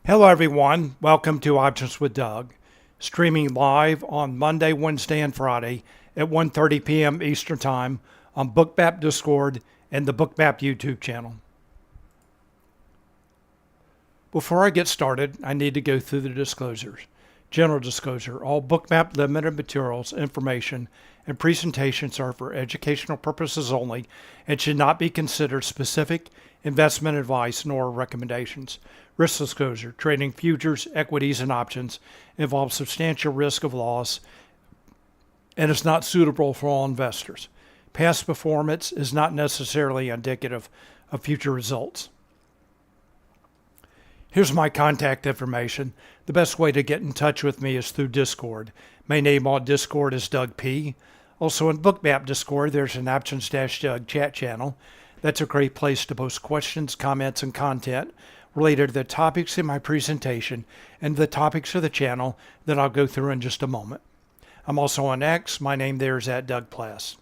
Hello everyone, welcome to Options with Doug, streaming live on Monday, Wednesday, and Friday at 1:30 p.m. Eastern Time on Bookmap Discord and the Bookmap YouTube channel. Before I get started, I need to go through the disclosures. General disclosure: all Bookmap Limited materials, information, and presentations are for educational purposes only and should not be considered specific investment advice nor recommendations. Risk disclosure: trading futures, equities, and options involves substantial risk of loss and is not suitable for all investors. Past performance is not necessarily indicative of future results. Here's my contact information. The best way to get in touch with me is through Discord. My name on Discord is Doug P. Also in Bookmap Discord, there's an Options-Doug chat channel. That's a great place to post questions, comments, and content related to the topics in my presentation and the topics of the channel that I'll go through in just a moment. I'm also on X. My name there is @Pless.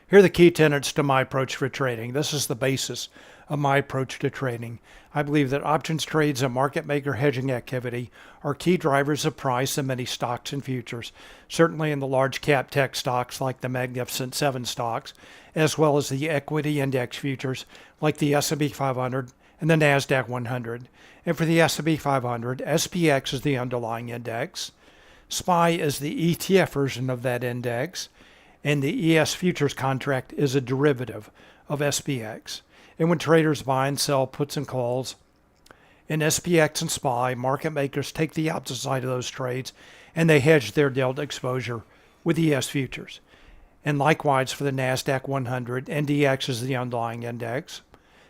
Here are the key tenets to my approach for trading. This is the basis of my approach to trading. I believe that options trades and market maker hedging activity are key drivers of price in many stocks and futures, certainly in the large cap tech stocks like the Magnificent Seven stocks, as well as the equity index futures like the S&P 500 and the NASDAQ 100. And for the S&P 500, SPX is the underlying index, SPY is the ETF version of that index, and the ES futures contract is a derivative of SPX. And when traders buy and sell puts and calls in SPX and SPY, market makers take the opposite side of those trades and they hedge their delta exposure with ES futures. And likewise for the NASDAQ 100, NDX is the underlying index.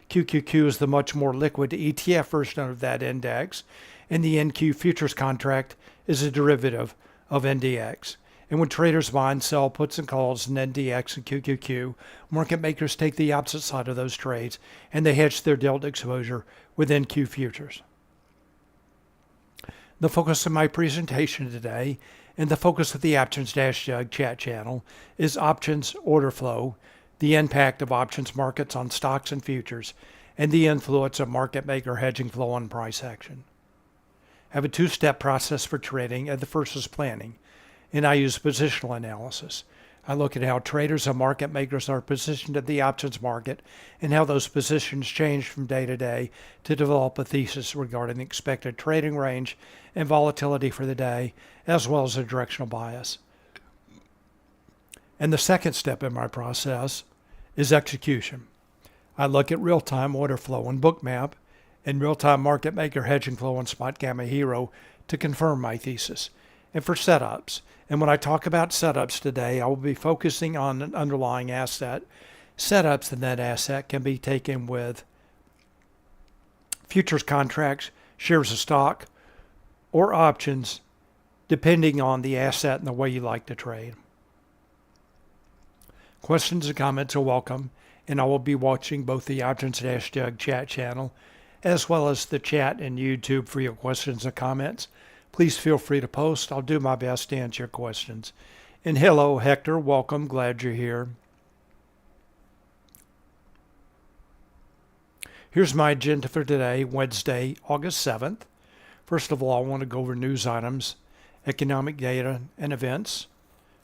QQQ is the much more liquid ETF version of that index, and the NQ futures contract is a derivative of NDX. And when traders buy and sell puts and calls in NDX and QQQ, market makers take the opposite side of those trades and they hedge their delta exposure with NQ futures. The focus of my presentation today and the focus of the Options-Doug chat channel is options order flow, the impact of options markets on stocks and futures, and the influence of market maker hedging flow on price action. I have a two-step process for trading, and the first is planning, and I use positional analysis. I look at how traders and market makers are positioned in the options market and how those positions change from day to day to develop a thesis regarding the expected trading range and volatility for the day, as well as a directional bias. And the second step in my process is execution. I look at real-time order flow in Bookmap and real-time market maker hedging flow in Spotgamma Hero to confirm my thesis. And for setups, and when I talk about setups today, I will be focusing on an underlying asset. Setups in that asset can be taken with futures contracts, shares of stock, or options, depending on the asset and the way you like to trade. Questions and comments are welcome, and I will be watching both the Options-Doug chat channel as well as the chat and YouTube for your questions and comments. Please feel free to post. I'll do my best to answer your questions. And hello, Hector. Welcome. Glad you're here. Here's my agenda for today, Wednesday, August 7th. First of all, I want to go over news items, economic data, and events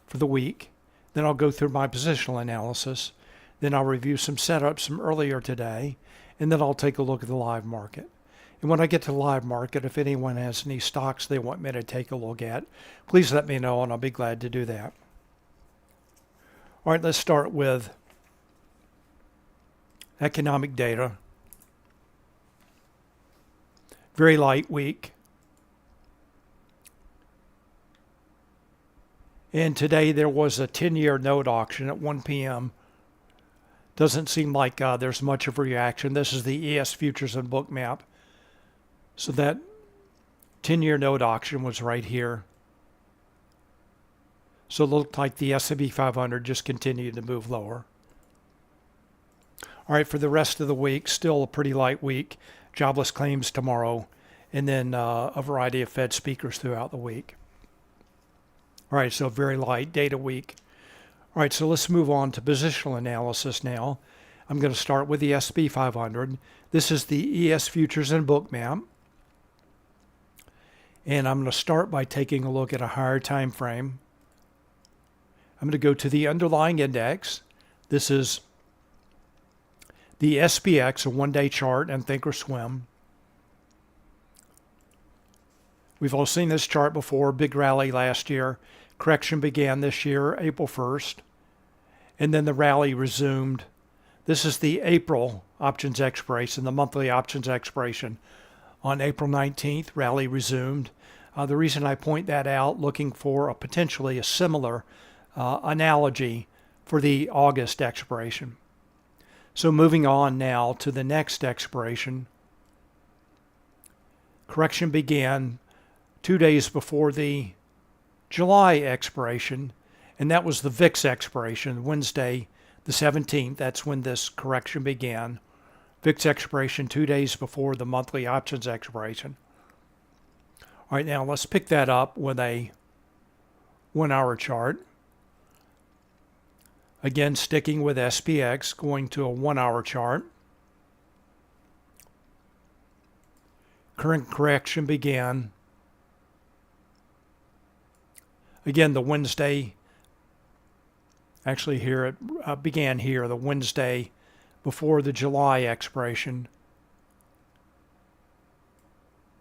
for the week. Then I'll go through my positional analysis. Then I'll review some setups from earlier today. And then I'll take a look at the live market. And when I get to the live market, if anyone has any stocks they want me to take a look at, please let me know and I'll be glad to do that. All right, let's start with economic data. Very light week. And today there was a 10-year note auction at 1 p.m. Doesn't seem like there's much of a reaction. This is the ES futures and Bookmap. So that 10-year note auction was right here. So it looked like the S&P 500 just continued to move lower. All right, for the rest of the week, still a pretty light week. Jobless claims tomorrow, and then a variety of Fed speakers throughout the week. All right, so very light data week. All right, so let's move on to positional analysis now. I'm going to start with the S&P 500. This is the ES futures and Bookmap. And I'm going to start by taking a look at a higher time frame. I'm going to go to the underlying index. This is the SPX, a one-day chart, and Thinkorswim. We've all seen this chart before, big rally last year. Correction began this year, April 1st, and then the rally resumed. This is the April options expiration, the monthly options expiration. On April 19th, rally resumed. The reason I point that out, looking for potentially a similar analogy for the August expiration. So moving on now to the next expiration. Correction began 2 days before the July expiration, and that was the VIX expiration, Wednesday the 17th. That's when this correction began. VIX expiration 2 days before the monthly options expiration. All right, now let's pick that up with a 1 hour chart. Again, sticking with SPX, going to a 1 hour chart. Current correction began, again, the Wednesday, actually here, it began here, the Wednesday before the July expiration.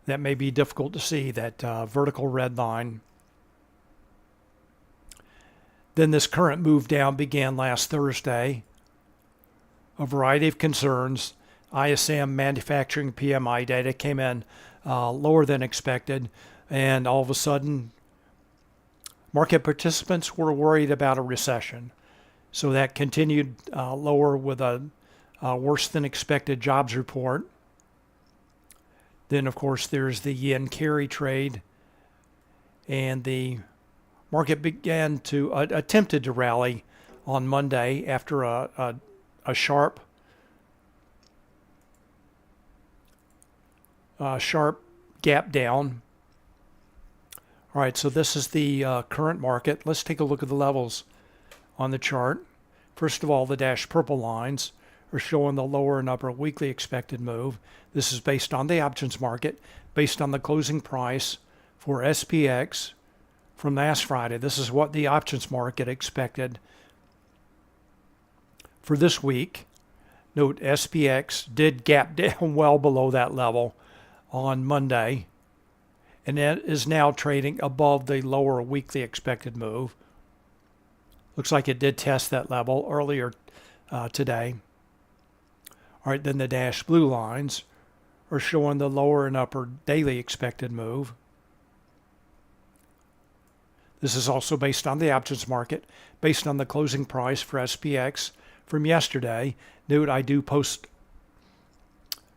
That may be difficult to see, that vertical red line. Then this current move down began last Thursday. A variety of concerns. ISM manufacturing PMI data came in lower than expected, and all of a sudden market participants were worried about a recession. So that continued lower with a worse than expected jobs report. Then, of course, there's the yen carry trade, and the market began to attempted to rally on Monday after a sharp gap down. All right, so this is the current market. Let's take a look at the levels on the chart. First of all, the dashed purple lines are showing the lower and upper weekly expected move. This is based on the options market, based on the closing price for SPX from last Friday. This is what the options market expected for this week. Note SPX did gap down well below that level on Monday, and it is now trading above the lower weekly expected move. Looks like it did test that level earlier today. All right, then the dashed blue lines are showing the lower and upper daily expected move. This is also based on the options market, based on the closing price for SPX from yesterday. Note I do post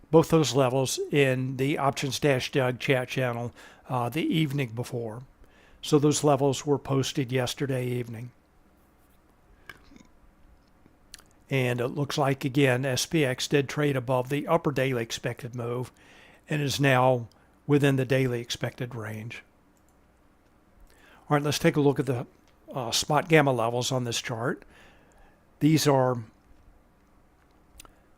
both those levels in the Options-Doug chat channel the evening before. So those levels were posted yesterday evening. And it looks like, again, SPX did trade above the upper daily expected move and is now within the daily expected range. All right, let's take a look at the Spotgamma levels on this chart. These are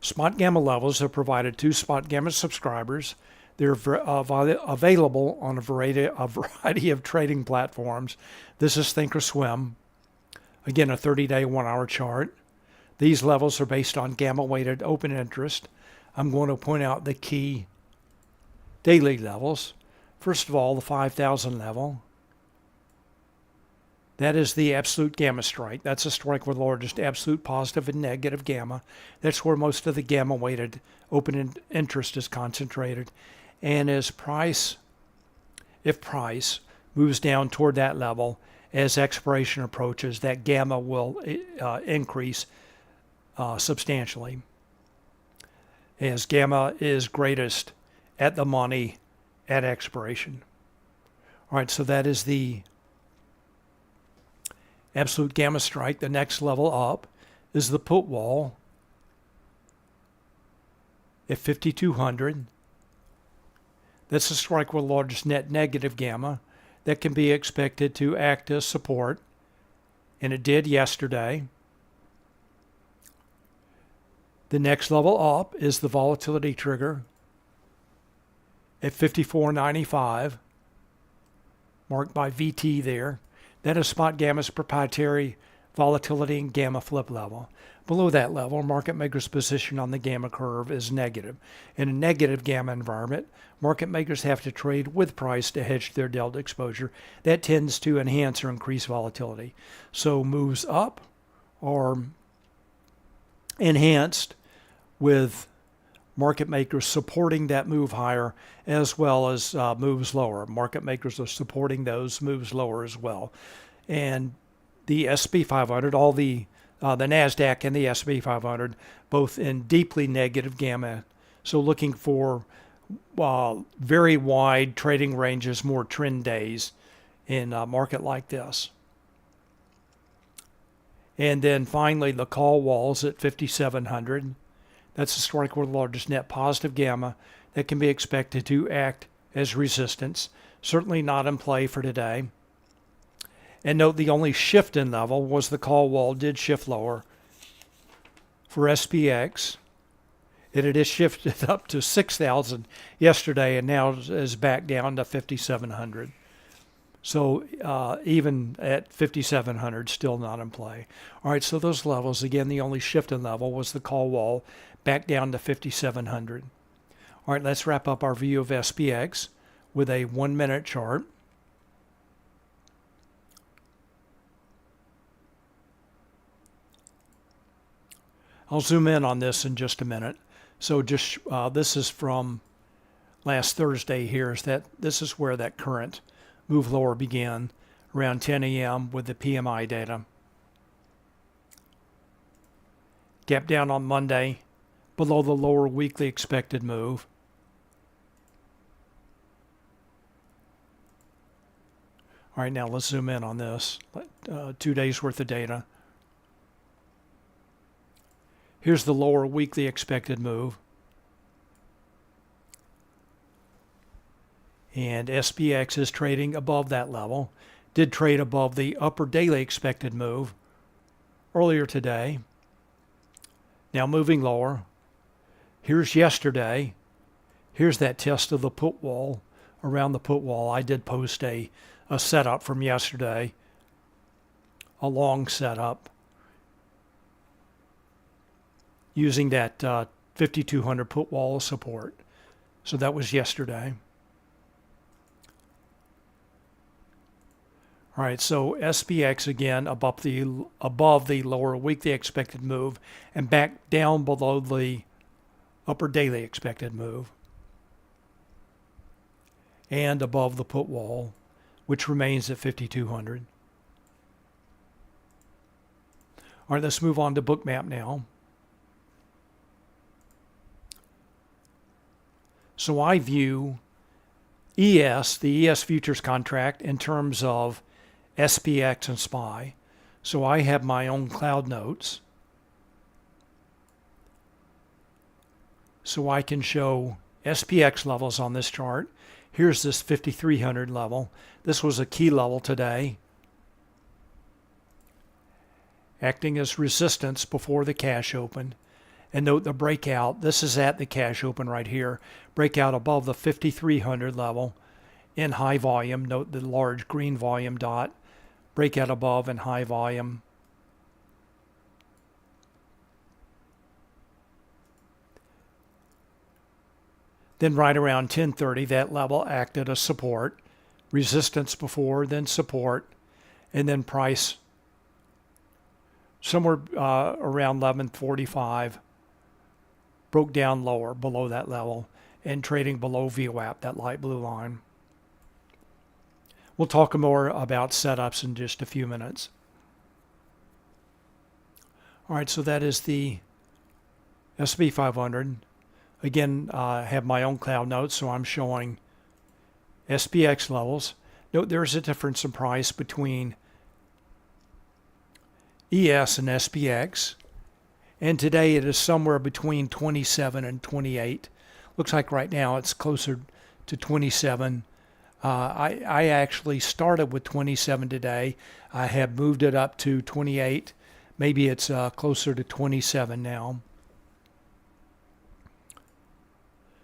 Spotgamma levels that are provided to Spotgamma subscribers. They're available on a variety of trading platforms. This is Thinkorswim. Again, a 30-day 1 hour chart. These levels are based on gamma-weighted open interest. I'm going to point out the key daily levels. First of all, the 5,000 level. That is the absolute gamma strike. That's a strike with the largest absolute positive and negative gamma. That's where most of the gamma-weighted open interest is concentrated. And if price moves down toward that level, as expiration approaches, that gamma will increase substantially, as gamma is greatest at the money at expiration. All right, so that is the absolute gamma strike. The next level up is the put wall at 5,200. That's a strike with the largest net negative gamma that can be expected to act as support, and it did yesterday. The next level up is the volatility trigger at 54.95. marked by VT there. That is Spotgamma's proprietary volatility and gamma flip level. Below that level, market makers' position on the gamma curve is negative. In a negative gamma environment, market makers have to trade with price to hedge their delta exposure. That tends to enhance or increase volatility. So moves up are enhanced with market makers supporting that move higher, as well as moves lower. Market makers are supporting those moves lower as well. And the SP 500, all the NASDAQ and the SP 500, both in deeply negative gamma. So looking for very wide trading ranges, more trend days in a market like this. And then finally, the call walls at 5,700. That's historically the largest net positive gamma that can be expected to act as resistance. Certainly not in play for today. And note the only shift in level was the call wall did shift lower for SPX. It is shifted up to 6,000 yesterday and now is back down to 5,700. So even at 5,700, still not in play. All right, so those levels, again, the only shift in level was the call wall back down to 5,700. All right, let's wrap up our view of SPX with a 1-minute chart. I'll zoom in on this in just a minute. So just this is from last Thursday here. This is where that current move lower began around 10 a.m. with the PMI data. Gap down on Monday below the lower weekly expected move. All right, now let's zoom in on this. 2 days worth of data. Here's the lower weekly expected move. And SPX is trading above that level. Did trade above the upper daily expected move earlier today. Now moving lower. Here's yesterday. Here's that test of the put wall. Around the put wall, I did post a setup from yesterday. A long setup. Using that 5,200 put wall support. So that was yesterday. All right, so SPX again above the lower weekly expected move and back down below the upper daily expected move. And above the put wall, which remains at 5,200. All right, let's move on to Bookmap now. So I view ES, the ES futures contract, in terms of SPX and SPY. So I have my own cloud notes. So I can show SPX levels on this chart. Here's this 5,300 level. This was a key level today, acting as resistance before the cash opened. And note the breakout. This is at the cash open right here. Breakout above the 5,300 level in high volume. Note the large green volume dot. Breakout above in high volume. Then right around 10:30, that level acted as support. Resistance before, then support, and then price somewhere around 11:45. Broke down lower below that level and trading below VWAP, that light blue line. We'll talk more about setups in just a few minutes. All right, so that is the SP 500. Again, I have my own cloud notes, so I'm showing SPX levels. Note there's a difference in price between ES and SPX. And today it is somewhere between 27 and 28. Looks like right now it's closer to 27. I actually started with 27 today. I have moved it up to 28. Maybe it's closer to 27 now.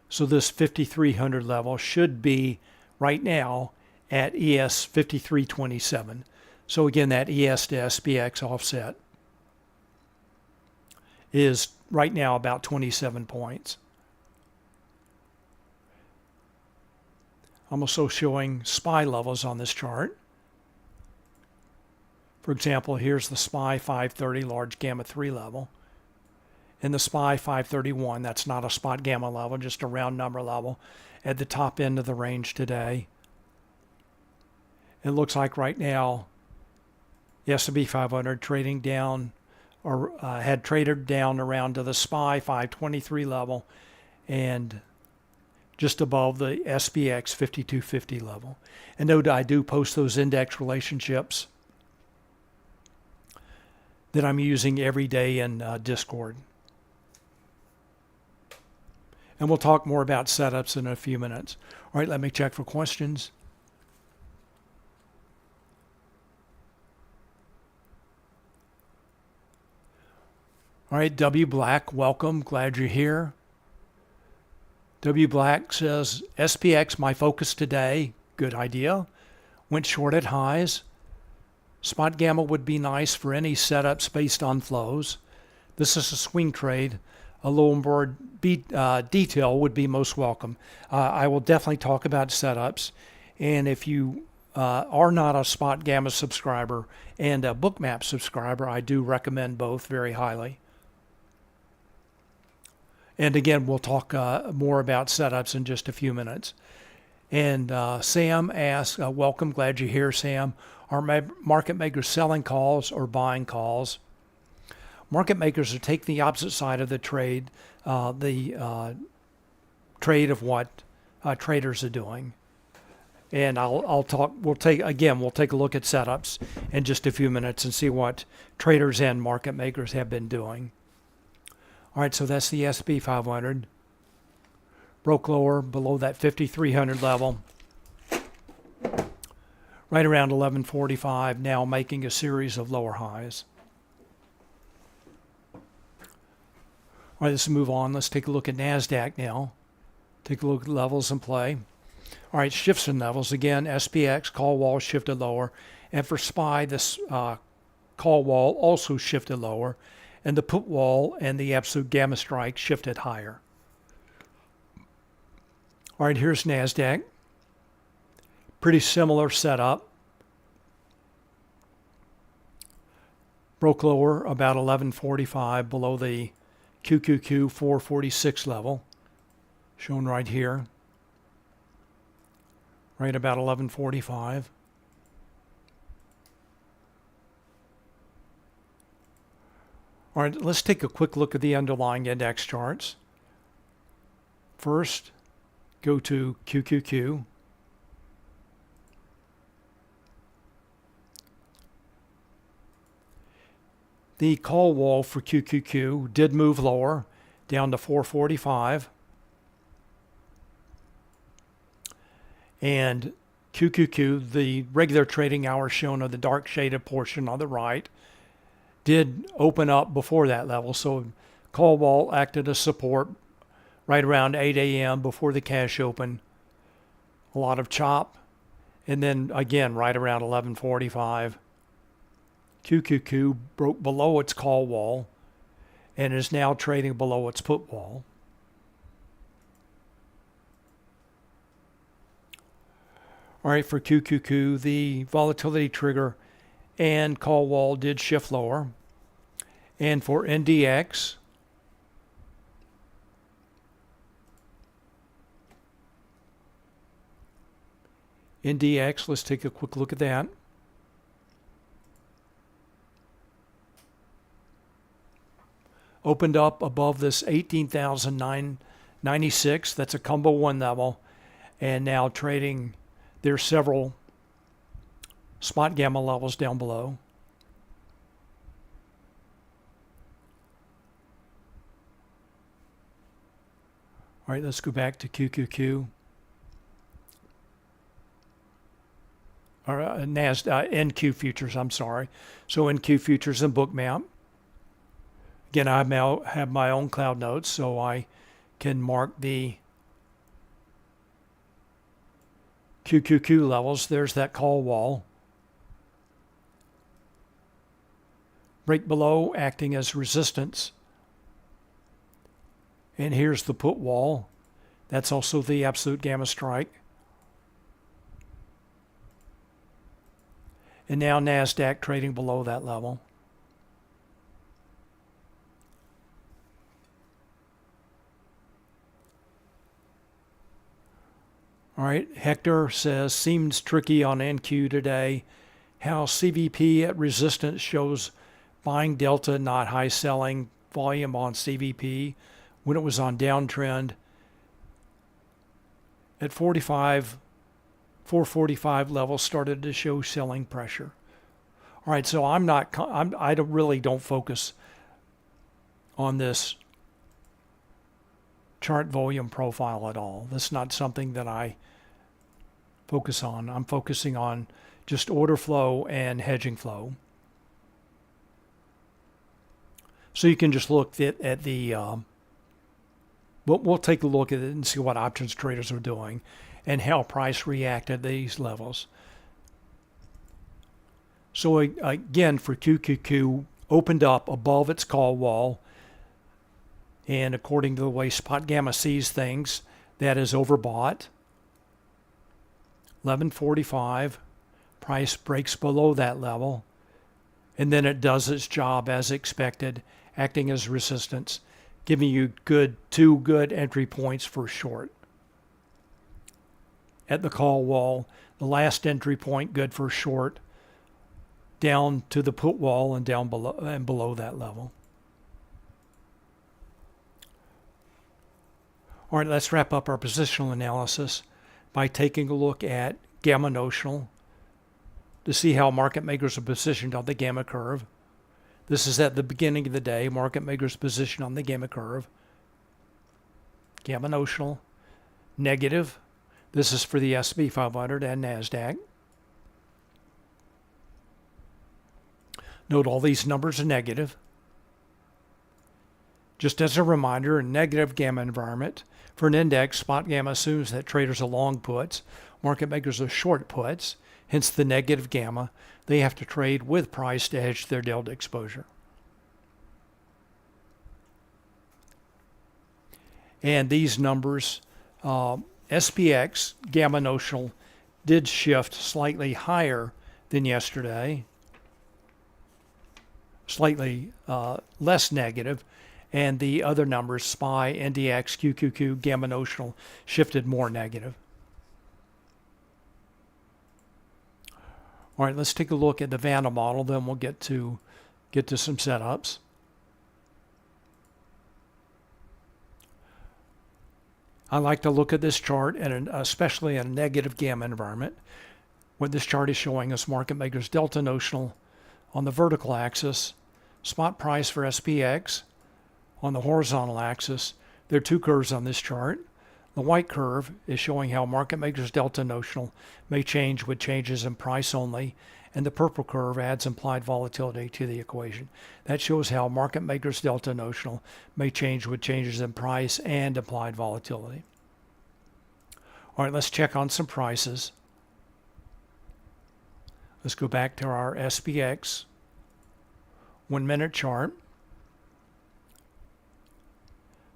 So this 5,300 level should be right now at ES 5327. So again, that ES to SPX offset is right now about 27 points. I'm also showing SPY levels on this chart. For example, here's the SPY 530 large gamma 3 level. And the SPY 531, that's not a spot gamma level, just a round number level, at the top end of the range today. It looks like right now the S&P 500 trading down, or had traded down around to the SPY 523 level and just above the SPX 5250 level. And note I do post those index relationships that I'm using every day in Discord. And we'll talk more about setups in a few minutes. All right, let me check for questions. All right, W Black, welcome. Glad you're here. W Black says, SPX, my focus today. Good idea. Went short at highs. Spotgamma would be nice for any setups based on flows. This is a swing trade. A little more detail would be most welcome. I will definitely talk about setups. And if you are not a Spotgamma subscriber and a Bookmap subscriber, I do recommend both very highly. And again, we'll talk more about setups in just a few minutes. And Sam asks, welcome, glad you're here, Sam. Are market makers selling calls or buying calls? Market makers are taking the opposite side of the trade, trade of what traders are doing. And we'll take a look at setups in just a few minutes and see what traders and market makers have been doing. All right, so that's the S&P 500. Broke lower below that 5,300 level. Right around 1145, now making a series of lower highs. All right, let's move on. Let's take a look at NASDAQ now. Take a look at levels in play. All right, shifts in levels. Again, SPX call wall shifted lower. And for SPY, this call wall also shifted lower. And the put wall and the absolute gamma strike shifted higher. All right, here's NASDAQ. Pretty similar setup. Broke lower about 1145 below the QQQ 446 level, shown right here, right about 1145. All right, let's take a quick look at the underlying index charts. First, go to QQQ. The call wall for QQQ did move lower, down to 445. And QQQ, the regular trading hours shown on the dark shaded portion on the right, did open up before that level. So call wall acted as support right around 8 a.m. before the cash open. A lot of chop. And then again, right around 1145. QQQ broke below its call wall and is now trading below its put wall. All right, for QQQ, the volatility trigger and call wall did shift lower. And for NDX, let's take a quick look at that. Opened up above this 18,996. That's a combo one level. And now trading, there's several spot gamma levels down below. All right, let's go back to QQQ. Or NASDAQ, NQ futures, I'm sorry. So NQ futures and Bookmap. Again, I now have my own cloud notes, so I can mark the QQQ levels. There's that call wall. Break below, acting as resistance. And here's the put wall. That's also the absolute gamma strike. And now NASDAQ trading below that level. All right, Hector says, seems tricky on NQ today. How CVP at resistance shows buying delta, not high selling volume on CVP when it was on downtrend at 445 levels started to show selling pressure. All right, so I really don't focus on this chart volume profile at all. That's not something that I focus on. I'm focusing on just order flow and hedging flow. So you can just look at the, we'll take a look at it and see what options traders are doing and how price reacted to these levels. So again, for QQQ, opened up above its call wall. And according to the way Spotgamma sees things, that is overbought. 1145, price breaks below that level. And then it does its job as expected, acting as resistance, giving you two good entry points for short. At the call wall, the last entry point good for short, down to the put wall and down below that level. All right, let's wrap up our positional analysis by taking a look at gamma notional to see how market makers are positioned on the gamma curve. This is at the beginning of the day, market makers position on the gamma curve. Gamma notional, negative. This is for the S&P 500 and NASDAQ. Note all these numbers are negative. Just as a reminder, in negative gamma environment, for an index, Spotgamma assumes that traders are long puts, market makers are short puts, hence the negative gamma. They have to trade with price to hedge their delta exposure. And these numbers, SPX gamma notional did shift slightly higher than yesterday, slightly less negative, and the other numbers, SPY, NDX, QQQ, gamma notional, shifted more negative. All right, let's take a look at the Vanna model, then we'll get to some setups. I like to look at this chart, and especially in a negative gamma environment. What this chart is showing us market makers delta notional on the vertical axis, spot price for SPX on the horizontal axis. There are two curves on this chart. The white curve is showing how market makers delta notional may change with changes in price only, and the purple curve adds implied volatility to the equation. That shows how market makers delta notional may change with changes in price and implied volatility. All right, let's check on some prices. Let's go back to our SPX 1 minute chart.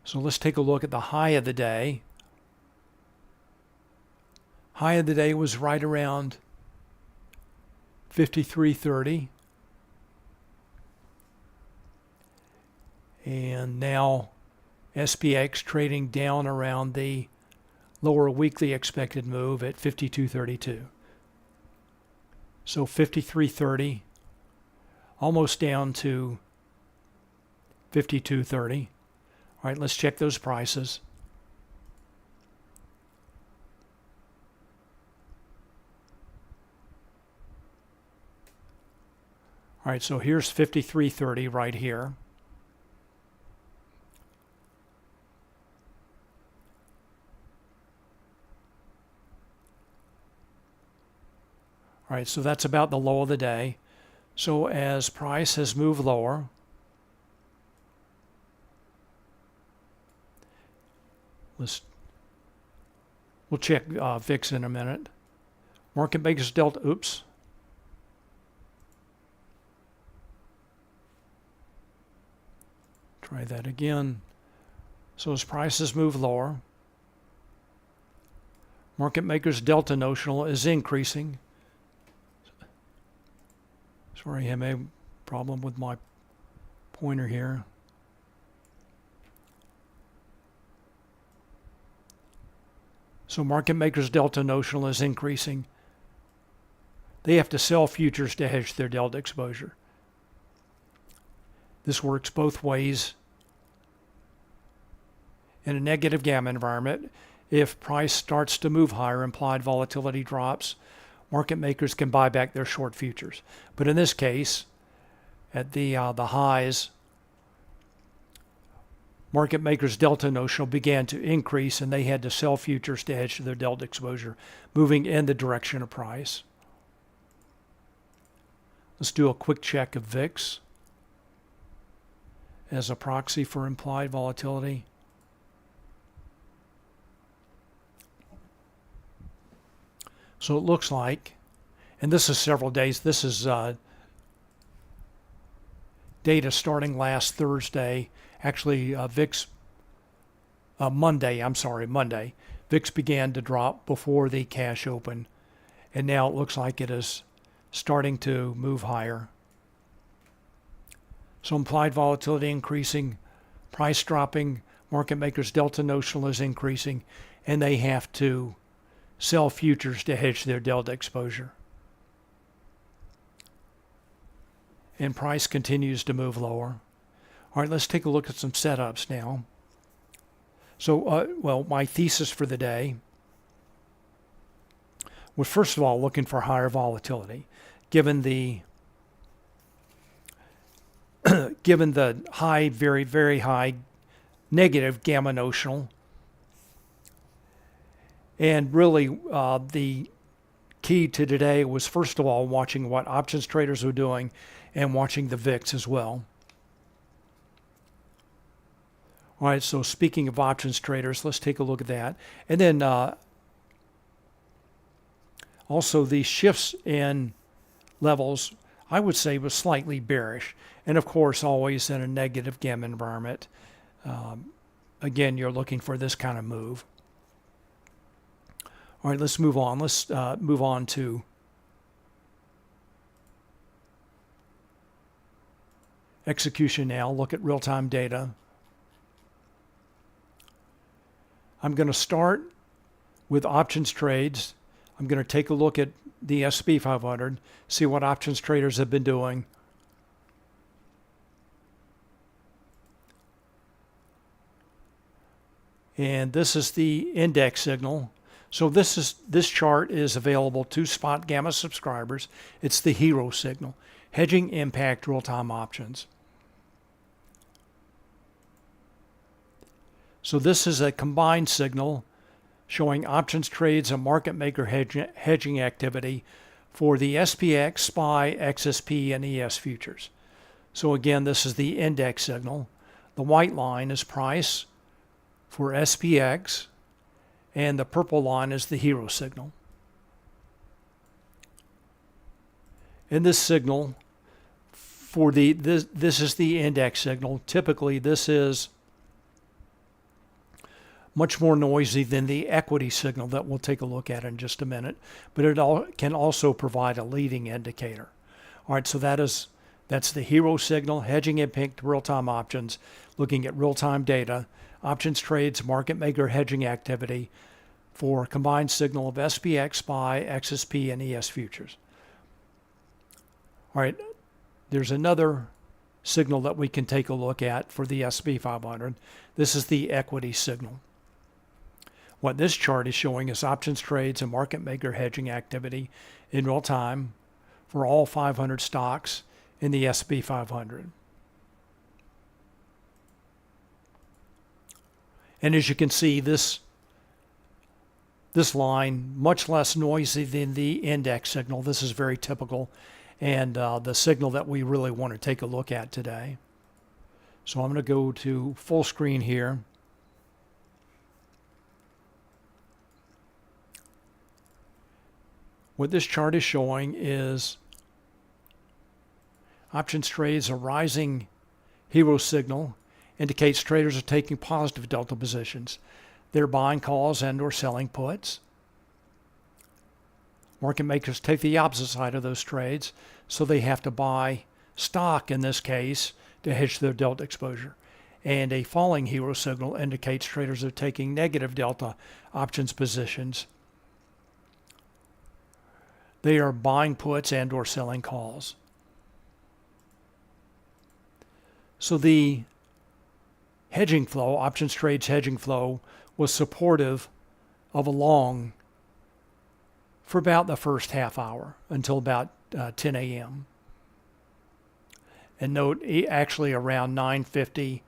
So let's take a look at the high of the day. High of the day was right around 53.30. And now SPX trading down around the lower weekly expected move at 52.32. So 53.30, almost down to 52.30. All right, let's check those prices. All right, so here's 53.30 right here. All right, so that's about the low of the day. So as price has moved lower, we'll check VIX in a minute. Market makers delta, oops. Try that again. So as prices move lower, market makers delta notional is increasing. Sorry, I have a problem with my pointer here. So market makers delta notional is increasing. They have to sell futures to hedge their delta exposure. This works both ways. In a negative gamma environment, if price starts to move higher, implied volatility drops, market makers can buy back their short futures. But in this case, at the highs, market makers' delta notional began to increase, and they had to sell futures to hedge their delta exposure, moving in the direction of price. Let's do a quick check of VIX as a proxy for implied volatility. So it looks like, and this is several days, this is data starting last Thursday. Actually, Monday. VIX began to drop before the cash open, and now it looks like it is starting to move higher. So implied volatility increasing, price dropping, market makers' delta notional is increasing, and they have to sell futures to hedge their delta exposure. And price continues to move lower. All right, let's take a look at some setups now. So, my thesis for the day was, first of all, looking for higher volatility, given the high, very, very high negative gamma notional. And really, the key to today was, first of all, watching what options traders were doing and watching the VIX as well. All right, so speaking of options traders, let's take a look at that. And then also the shifts in levels, I would say, was slightly bearish. And of course, always in a negative gamma environment, again, you're looking for this kind of move. All right, let's move on. Let's move on to execution now. Look at real-time data. I'm going to start with options trades. I'm going to take a look at the S&P 500, see what options traders have been doing. And this is the index signal. So this chart is available to Spotgamma subscribers. It's the hero signal, hedging impact real-time options. So this is a combined signal showing options trades and market maker hedging activity for the SPX, SPY, XSP, and ES futures. So again, this is the index signal. The white line is price for SPX, and the purple line is the hero signal. In this signal, this is the index signal. Typically, this is much more noisy than the equity signal that we'll take a look at in just a minute, but it can also provide a leading indicator. All right, so that's the hero signal, hedging impact real-time options, looking at real-time data, options trades, market maker hedging activity for combined signal of SPX, SPY, XSP, and ES futures. All right, there's another signal that we can take a look at for the S&P 500. This is the equity signal. What this chart is showing is options trades and market maker hedging activity in real time for all 500 stocks in the S&P 500. And as you can see, this line, much less noisy than the index signal. This is very typical, and the signal that we really want to take a look at today. So I'm going to go to full screen here. What this chart is showing is options trades. A rising hero signal indicates traders are taking positive delta positions. They're buying calls and or selling puts. Market makers take the opposite side of those trades, so they have to buy stock in this case to hedge their delta exposure. And a falling hero signal indicates traders are taking negative delta options positions. They are buying puts and or selling calls. So the hedging flow, options trades hedging flow, was supportive of a long for about the first half hour until about 10 a.m. And note, actually around 9:50,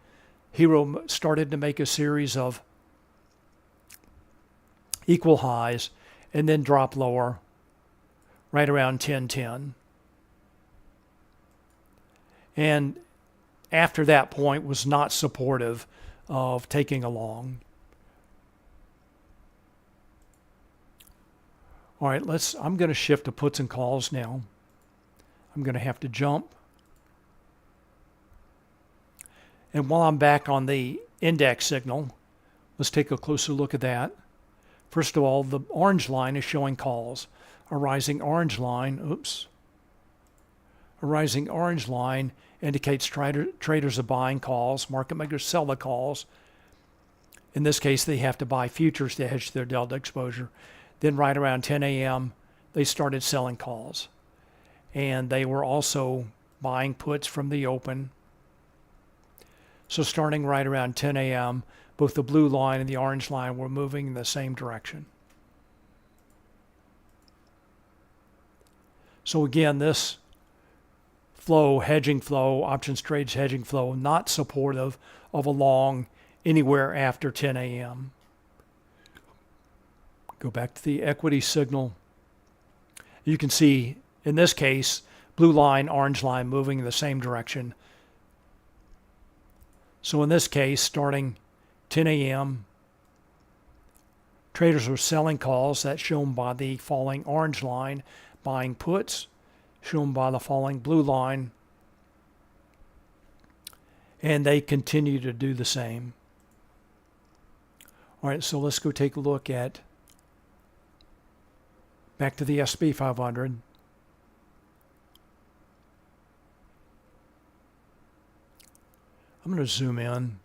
Hero started to make a series of equal highs and then drop lower right around 10:10. And after that point was not supportive of taking a long. All right, I'm going to shift to puts and calls now. I'm going to have to jump. And while I'm back on the index signal, let's take a closer look at that. First of all, the orange line is showing calls. A rising orange line, a rising orange line indicates traders are buying calls. Market makers sell the calls. In this case, they have to buy futures to hedge their delta exposure. Then right around 10 a.m., they started selling calls. And they were also buying puts from the open. So starting right around 10 a.m., both the blue line and the orange line were moving in the same direction. So again, this flow, hedging flow, options trades hedging flow, not supportive of a long anywhere after 10 a.m. Go back to the equity signal. You can see, in this case, blue line, orange line moving in the same direction. So in this case, starting 10 a.m., traders were selling calls. That's shown by the falling orange line, buying puts, shown by the falling blue line. And they continue to do the same. All right, so let's go take a look at back to the SP 500. I'm going to zoom in.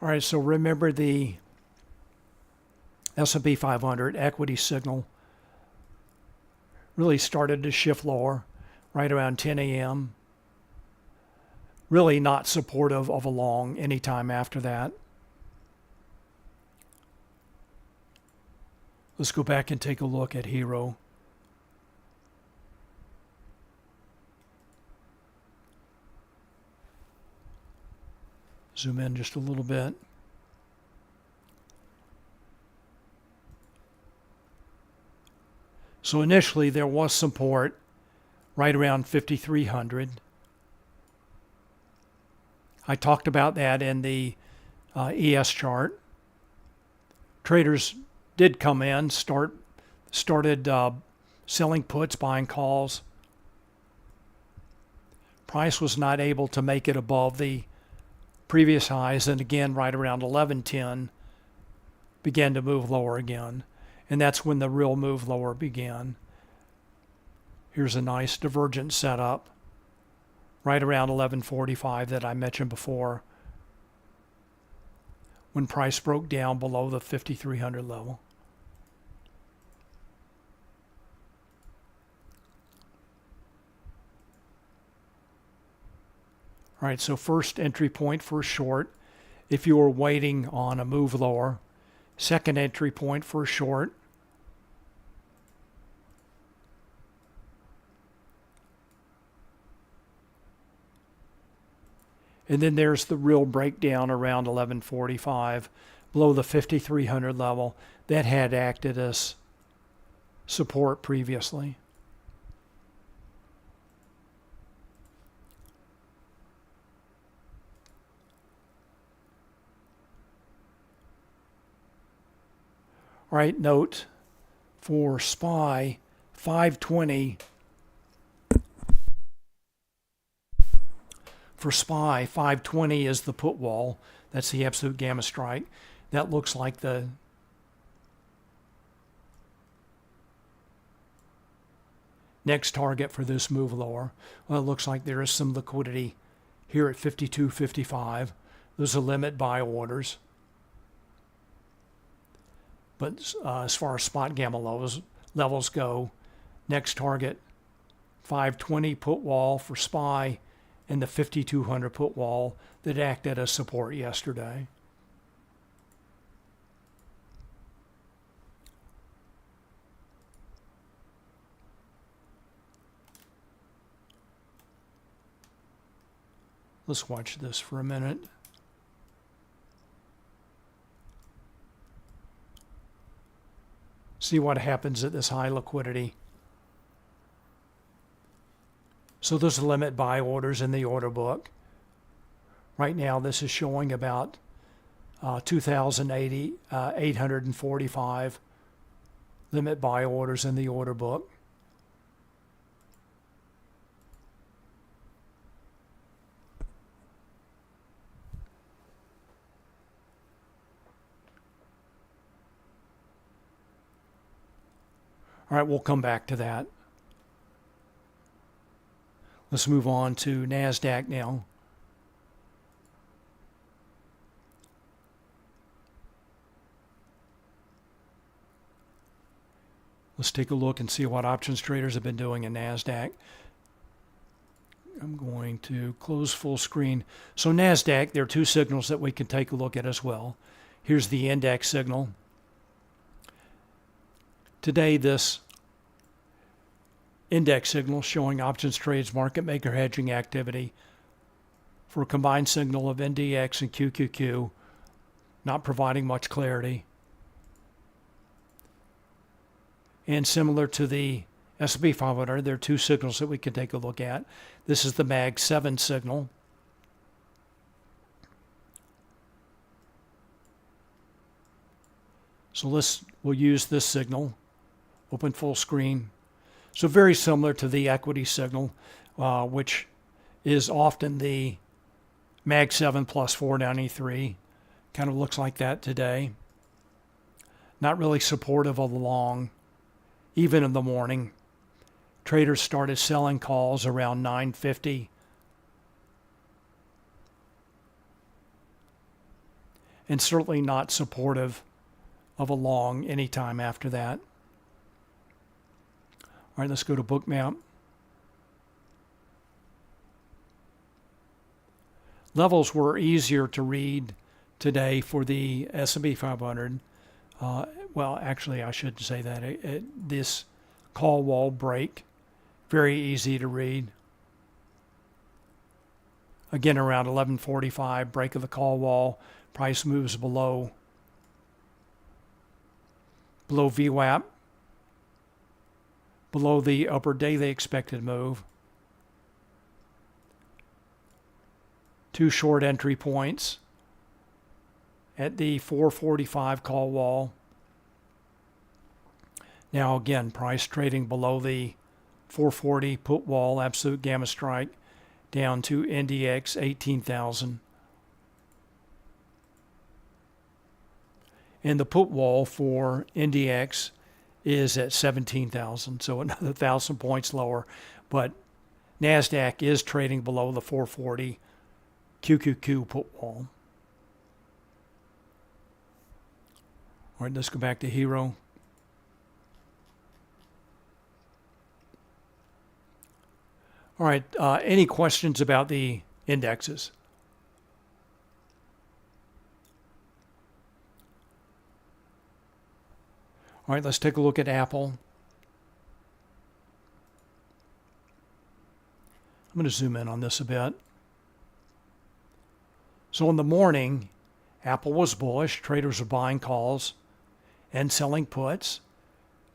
All right, so remember the S&P 500 equity signal really started to shift lower right around 10 a.m. Really not supportive of a long anytime after that. Let's go back and take a look at Hero. Zoom in just a little bit. So initially there was support right around 5,300. I talked about that in the ES chart. Traders did come in, started selling puts, buying calls. Price was not able to make it above the previous highs, and again right around 1110 began to move lower again. And that's when the real move lower began. Here's a nice divergent setup right around 1145 that I mentioned before, when price broke down below the 5,300 level. All right, so first entry point for a short, if you were waiting on a move lower. Second entry point for a short. And then there's the real breakdown around 1145 below the 5300 level that had acted as support previously. All right, note for SPY 520. For SPY 520 is the put wall. That's the absolute gamma strike. That looks like the next target for this move lower. Well, it looks like there is some liquidity here at 52.55. Those are limit buy orders. But as far as Spotgamma levels go, next target 520 put wall for SPY and the 5200 put wall that acted as support yesterday. Let's watch this for a minute. See what happens at this high liquidity. So those are limit buy orders in the order book. Right now this is showing about 845 limit buy orders in the order book. All right, we'll come back to that. Let's move on to NASDAQ now. Let's take a look and see what options traders have been doing in NASDAQ. I'm going to close full screen. So NASDAQ, there are two signals that we can take a look at as well. Here's the index signal. Today, this index signal showing options trades market maker hedging activity for a combined signal of NDX and QQQ, not providing much clarity. And similar to the S&P 500, there are two signals that we can take a look at. This is the MAG 7 signal. So we'll use this signal. Open full screen. So very similar to the equity signal, which is often the MAG 7 plus 493. Kind of looks like that today. Not really supportive of the long, even in the morning. Traders started selling calls around 9:50. And certainly not supportive of a long anytime after that. All right, let's go to Bookmap. Levels were easier to read today for the S&P 500. Well, actually, I shouldn't say that. This call wall break, very easy to read. Again, around 1145, break of the call wall. Price moves below VWAP. Below the upper daily expected move. Two short entry points at the 445 call wall. Now again, price trading below the 440 put wall, absolute gamma strike, down to NDX 18,000. And the put wall for NDX is at 17,000, so another 1,000 points lower. But NASDAQ is trading below the 440 QQQ put wall. All right, let's go back to Hero. All right, any questions about the indexes? All right, let's take a look at Apple. I'm going to zoom in on this a bit. So in the morning, Apple was bullish. Traders were buying calls and selling puts.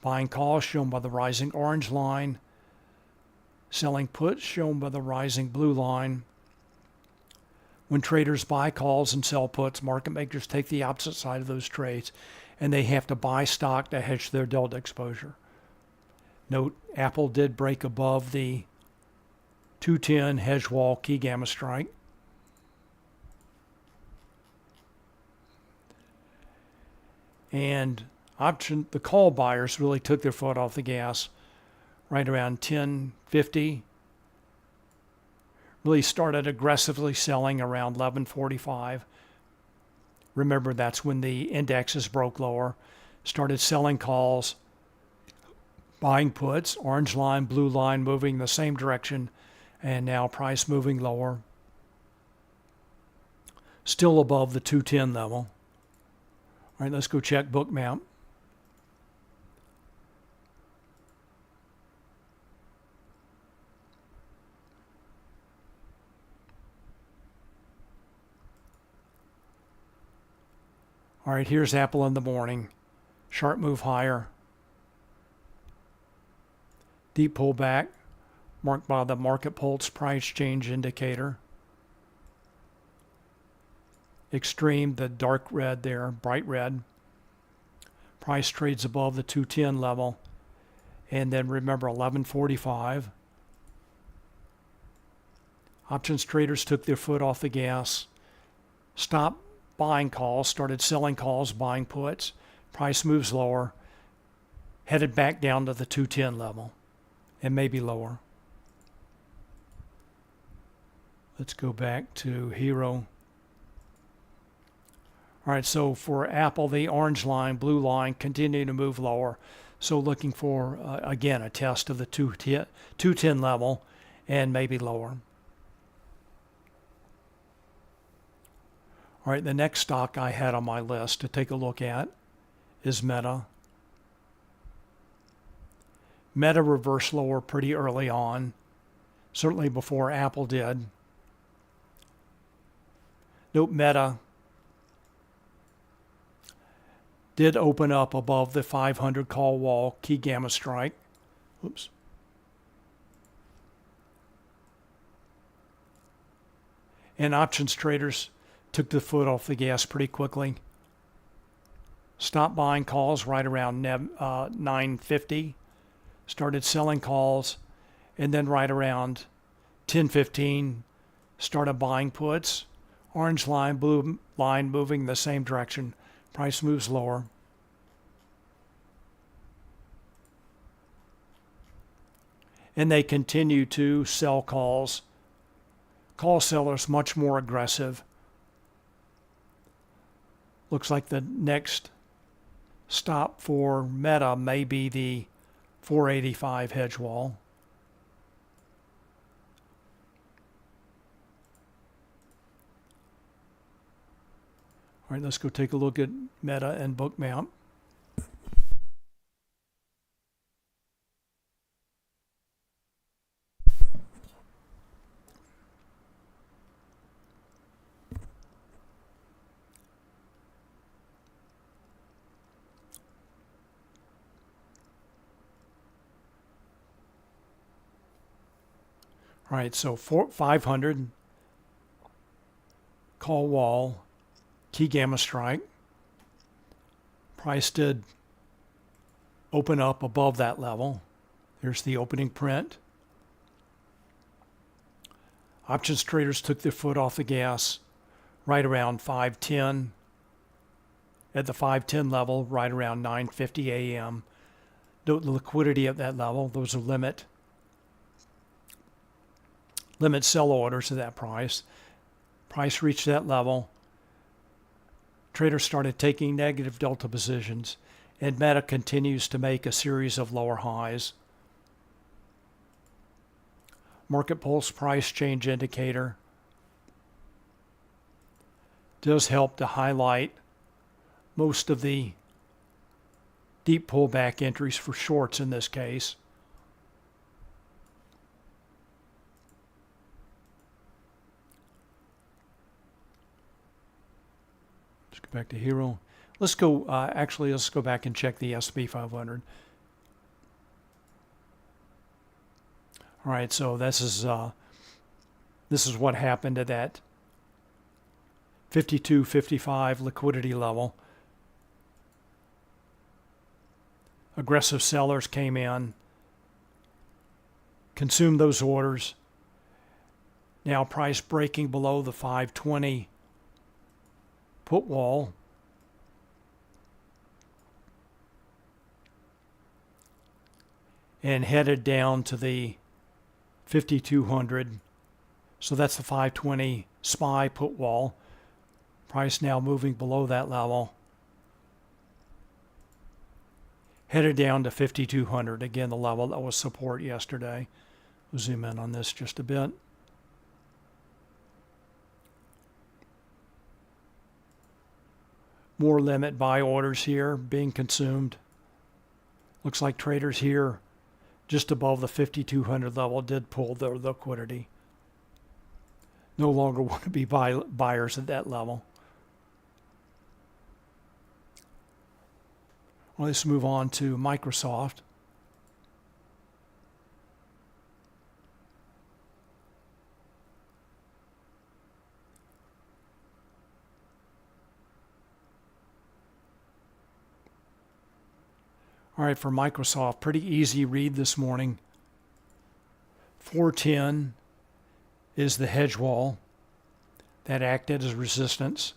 Buying calls shown by the rising orange line. Selling puts shown by the rising blue line. When traders buy calls and sell puts, market makers take the opposite side of those trades, and they have to buy stock to hedge their delta exposure. Note, Apple did break above the 210 hedge wall key gamma strike. And the call buyers really took their foot off the gas right around 10:50. Really started aggressively selling around 11:45. Remember, that's when the indexes broke lower. Started selling calls, buying puts, orange line, blue line moving the same direction, and now price moving lower. Still above the 210 level. All right, let's go check Bookmap. All right, here's Apple in the morning. Sharp move higher. Deep pullback marked by the market pulse price change indicator. Extreme, the dark red there, bright red. Price trades above the 210 level. And then remember 11:45. Options traders took their foot off the gas. Stopped buying calls, started selling calls, buying puts. Price moves lower. Headed back down to the 210 level and maybe lower. Let's go back to Hero. All right, so for Apple, the orange line, blue line continue to move lower. So looking for, again, a test of the 210 level and maybe lower. All right, the next stock I had on my list to take a look at is Meta. Meta reversed lower pretty early on, certainly before Apple did. Note Meta did open up above the 500 call wall key gamma strike. Oops. And options traders took the foot off the gas pretty quickly. Stopped buying calls right around 9:50. Started selling calls, and then right around 10:15 started buying puts. Orange line, blue line moving the same direction. Price moves lower. And they continue to sell calls. Call sellers much more aggressive. Looks like the next stop for Meta may be the 485 hedge wall. All right, let's go take a look at Meta and Bookmap. All right, so 500 call wall, key gamma strike. Price did open up above that level. Here's the opening print. Options traders took their foot off the gas right around 5:10. At the 5:10 level, right around 9:50 a.m. Note the liquidity at that level. Those are limit sell orders at that price. Price reached that level. Traders started taking negative delta positions, and Meta continues to make a series of lower highs. Market pulse price change indicator does help to highlight most of the deep pullback entries for shorts in this case. Go back to Hero. Let's go, actually, let's go back and check the SP 500. All right, so this is what happened at that 52.55 liquidity level. Aggressive sellers came in, consumed those orders. Now price breaking below the 520 put wall. And headed down to the 5200. So that's the 520 SPY put wall. Price now moving below that level. Headed down to 5200. Again, the level that was support yesterday. We'll zoom in on this just a bit. More limit buy orders here being consumed. Looks like traders here just above the 5200 level did pull their liquidity. No longer want to be buyers at that level. Well, let's move on to Microsoft. All right, for Microsoft, pretty easy read this morning. 410 is the hedge wall that acted as resistance.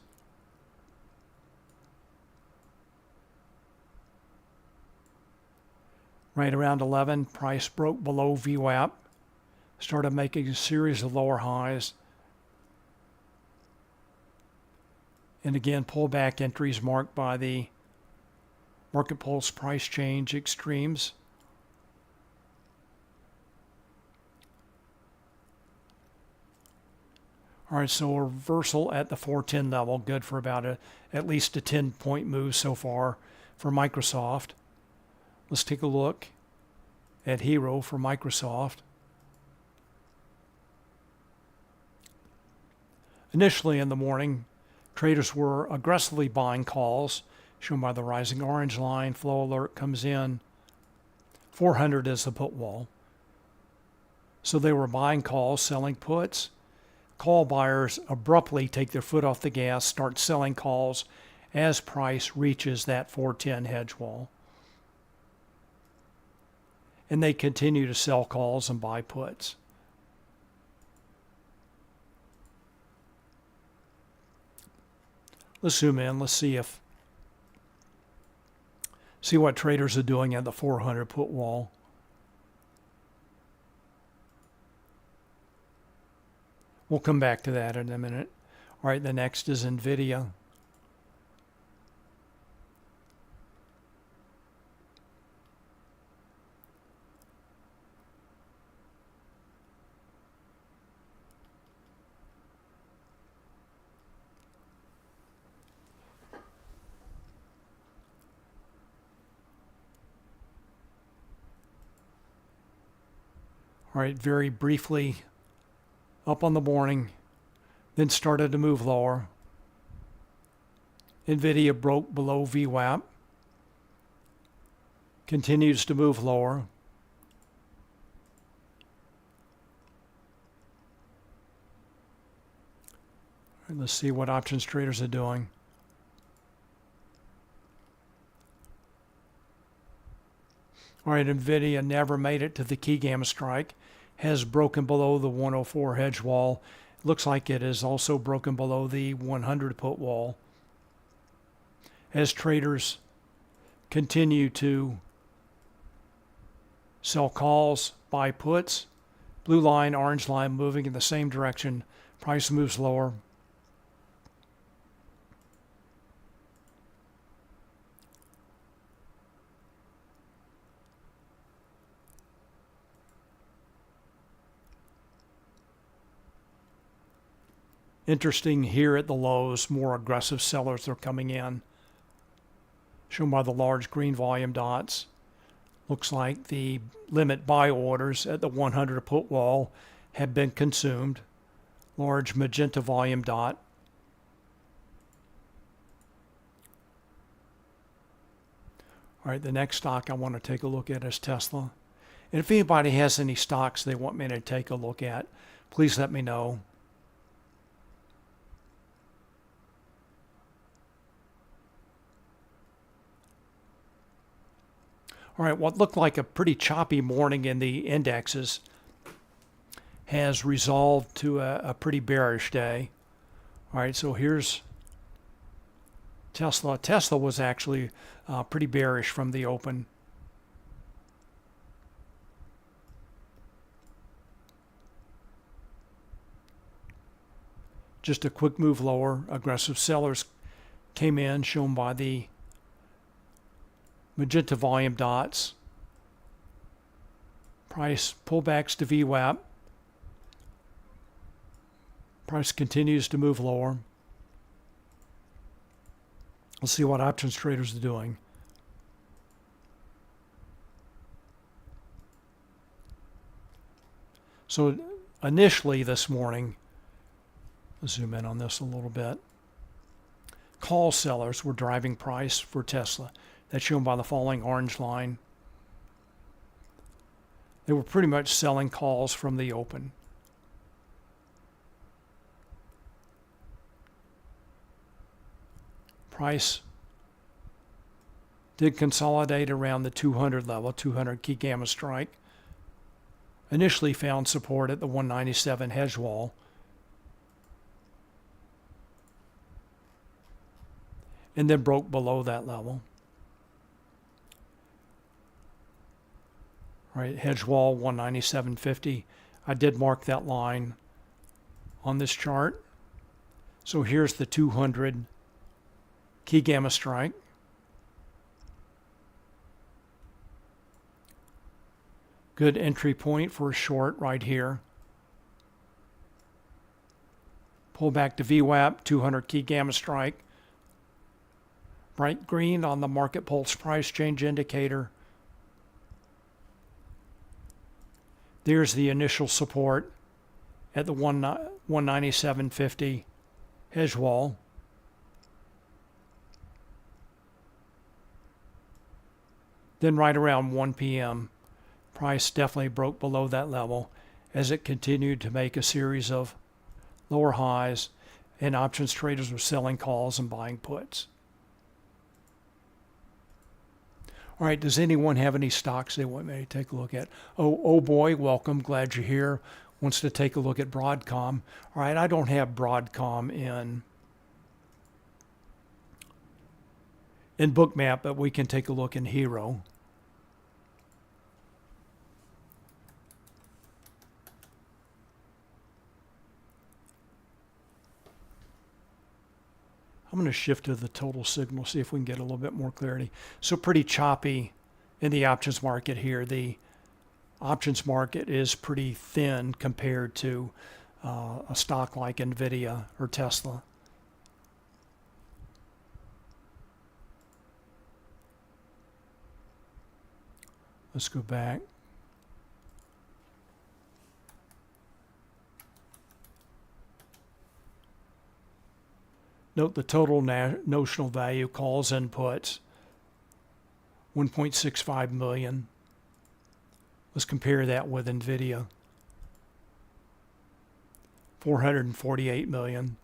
Right around 11, price broke below VWAP, started making a series of lower highs. And again, pullback entries marked by the Market Pulse price change extremes. All right, so a reversal at the 410 level, good for about at least a 10-point move so far for Microsoft. Let's take a look at Hero for Microsoft. Initially in the morning, traders were aggressively buying calls, shown by the rising orange line. Flow alert comes in. 400 is the put wall. So they were buying calls, selling puts. Call buyers abruptly take their foot off the gas, start selling calls as price reaches that 410 hedge wall. And they continue to sell calls and buy puts. Let's zoom in. Let's see what traders are doing at the 400 put wall. We'll come back to that in a minute. All right, the next is NVDA. All right, very briefly, up on the morning, then started to move lower. NVIDIA broke below VWAP, continues to move lower. All right, let's see what options traders are doing. All right, NVIDIA never made it to the key gamma strike, has broken below the 104 hedge wall. Looks like it is also broken below the 100 put wall. As traders continue to sell calls, buy puts, blue line, orange line moving in the same direction, price moves lower. Interesting here at the lows, more aggressive sellers are coming in, shown by the large green volume dots. Looks like the limit buy orders at the 100 put wall have been consumed. Large magenta volume dot. All right, the next stock I want to take a look at is Tesla. And if anybody has any stocks they want me to take a look at, please let me know. All right, what looked like a pretty choppy morning in the indexes has resolved to a pretty bearish day. All right, so here's Tesla. Tesla was actually pretty bearish from the open. Just a quick move lower. Aggressive sellers came in, shown by the magenta volume dots. Price pullbacks to VWAP. Price continues to move lower. Let's see what options traders are doing. So initially this morning, let's zoom in on this a little bit. Call sellers were driving price for Tesla. That's shown by the falling orange line. They were pretty much selling calls from the open. Price did consolidate around the 200 level, 200 key gamma strike. Initially found support at the 197 hedge wall. And then broke below that level. All right, hedge wall 197.50. I did mark that line on this chart. So here's the 200 key gamma strike. Good entry point for a short right here. Pull back to VWAP, 200 key gamma strike. Bright green on the market pulse price change indicator. There's the initial support at the 197.50 hedge wall. Then right around 1 p.m., price definitely broke below that level as it continued to make a series of lower highs, and options traders were selling calls and buying puts. All right, does anyone have any stocks they want me to take a look at? Oh boy, welcome, glad you're here. Wants to take a look at Broadcom. All right, I don't have Broadcom in Bookmap, but we can take a look in Hero. I'm going to shift to the total signal, see if we can get a little bit more clarity. So pretty choppy in the options market here. The options market is pretty thin compared to a stock like NVDA or Tesla. Let's go back. Note the total notional value calls and puts, 1.65 million. Let's compare that with NVIDIA, 448 million.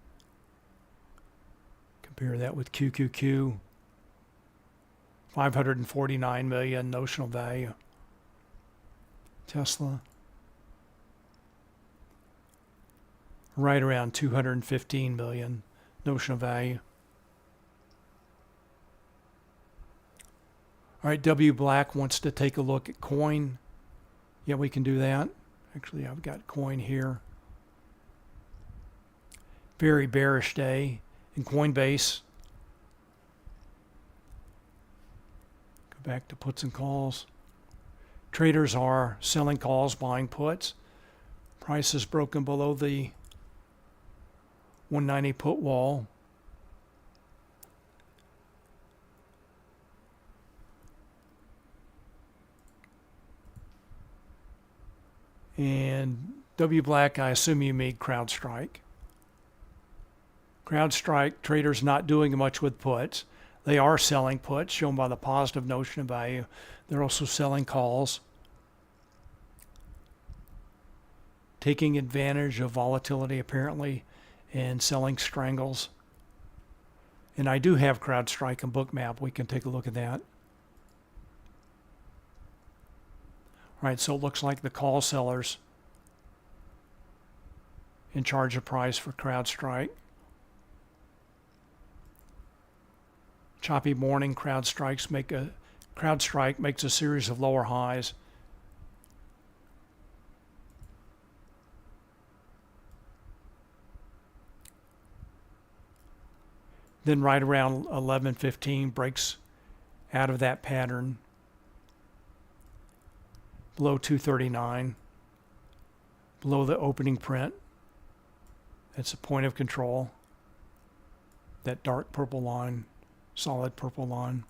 Compare that with QQQ, 549 million notional value. Tesla, right around 215 million. Notional value. All right, W Black wants to take a look at coin. Yeah, we can do that. Actually, I've got coin here. Very bearish day in Coinbase. Go back to puts and calls. Traders are selling calls, buying puts. Price is broken below the 190 put wall. And W Black, I assume you mean CrowdStrike. CrowdStrike, traders not doing much with puts. They are selling puts, shown by the positive notion of value. They're also selling calls, taking advantage of volatility apparently, and selling strangles. And I do have CrowdStrike and Bookmap. We can take a look at that. All right, so it looks like the call sellers in charge of price for CrowdStrike. Choppy morning, CrowdStrike makes a series of lower highs. Then right around 11:15 breaks out of that pattern below 239, below the opening print. That's a point of control. That dark purple line, solid purple line.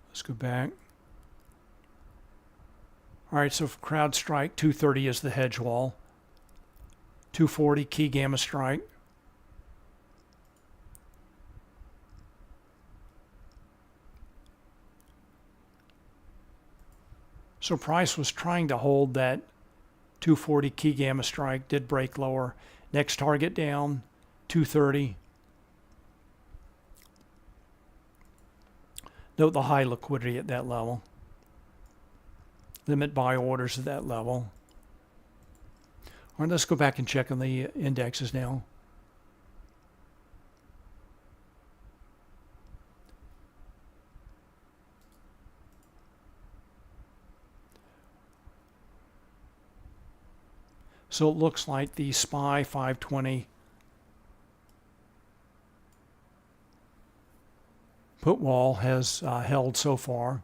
Let's go back. All right, so for CrowdStrike, 230 is the hedge wall. 240 key gamma strike. So price was trying to hold that 240 key gamma strike, did break lower. Next target down, 230. Note the high liquidity at that level. Limit buy orders at that level. All right, let's go back and check on the indexes now. So it looks like the SPY 520 put wall has held so far.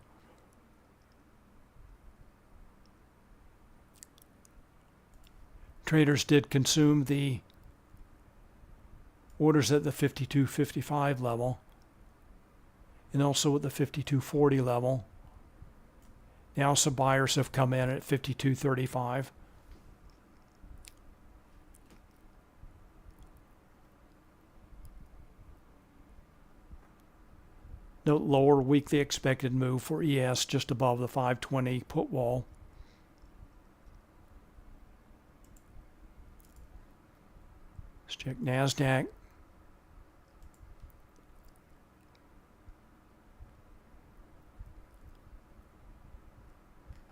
Traders did consume the orders at the 52.55 level and also at the 52.40 level. Now some buyers have come in at 52.35. Note lower weekly expected move for ES just above the 520 put wall. Let's check NASDAQ.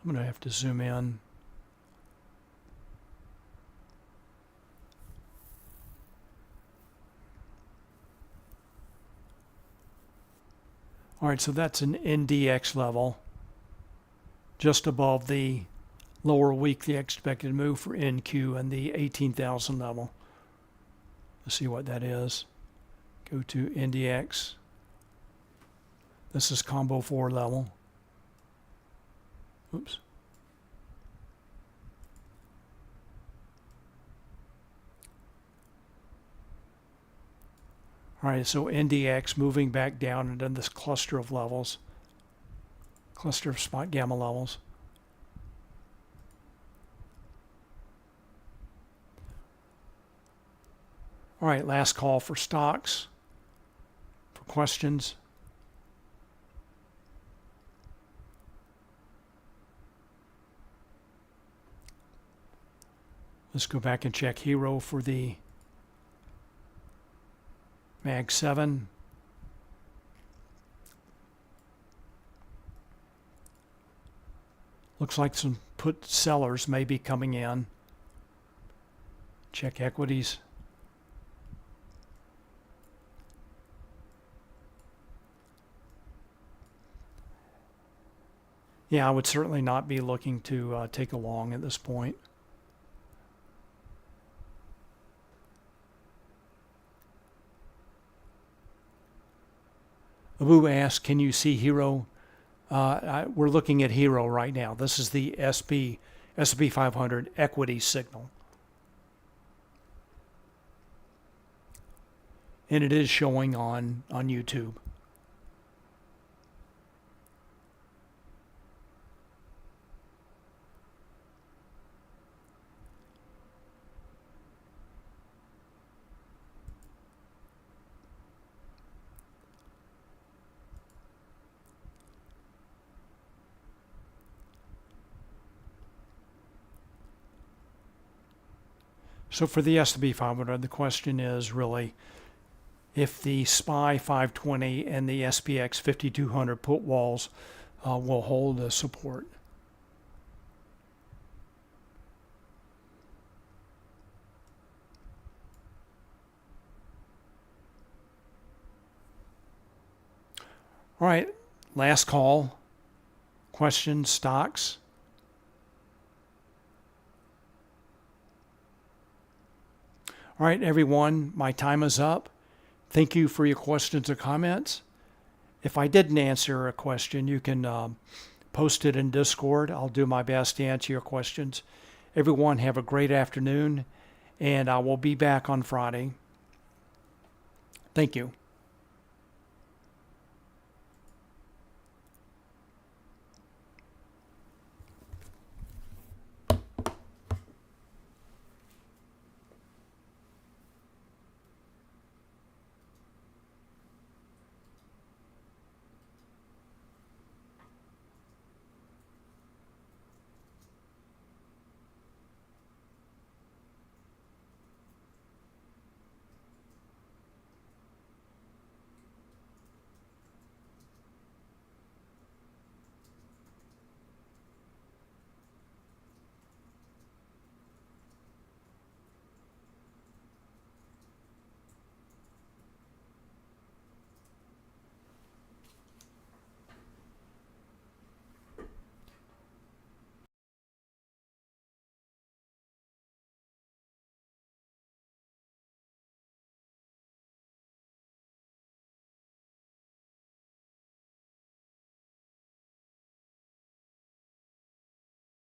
I'm going to have to zoom in. All right, so that's an NDX level, just above the lower weekly expected move for NQ and the 18,000 level. Let's see what that is. Go to NDX. This is combo 4 level. Oops. All right, so NDX moving back down into this cluster of levels, cluster of Spotgamma levels. All right, last call for stocks, for questions. Let's go back and check Hero for the Mag 7. Looks like some put sellers may be coming in. Check equities. Yeah, I would certainly not be looking to take a long at this point. Abu asks, can you see Hero? We're looking at Hero right now. This is the SP 500 equity signal. And it is showing on YouTube. So for the S&P 500, the question is really if the SPY 520 and the SPX 5200 put walls will hold the support. All right, last call. Questions, stocks. All right, everyone, my time is up. Thank you for your questions or comments. If I didn't answer a question, you can post it in Discord. I'll do my best to answer your questions. Everyone, have a great afternoon, and I will be back on Friday. Thank you.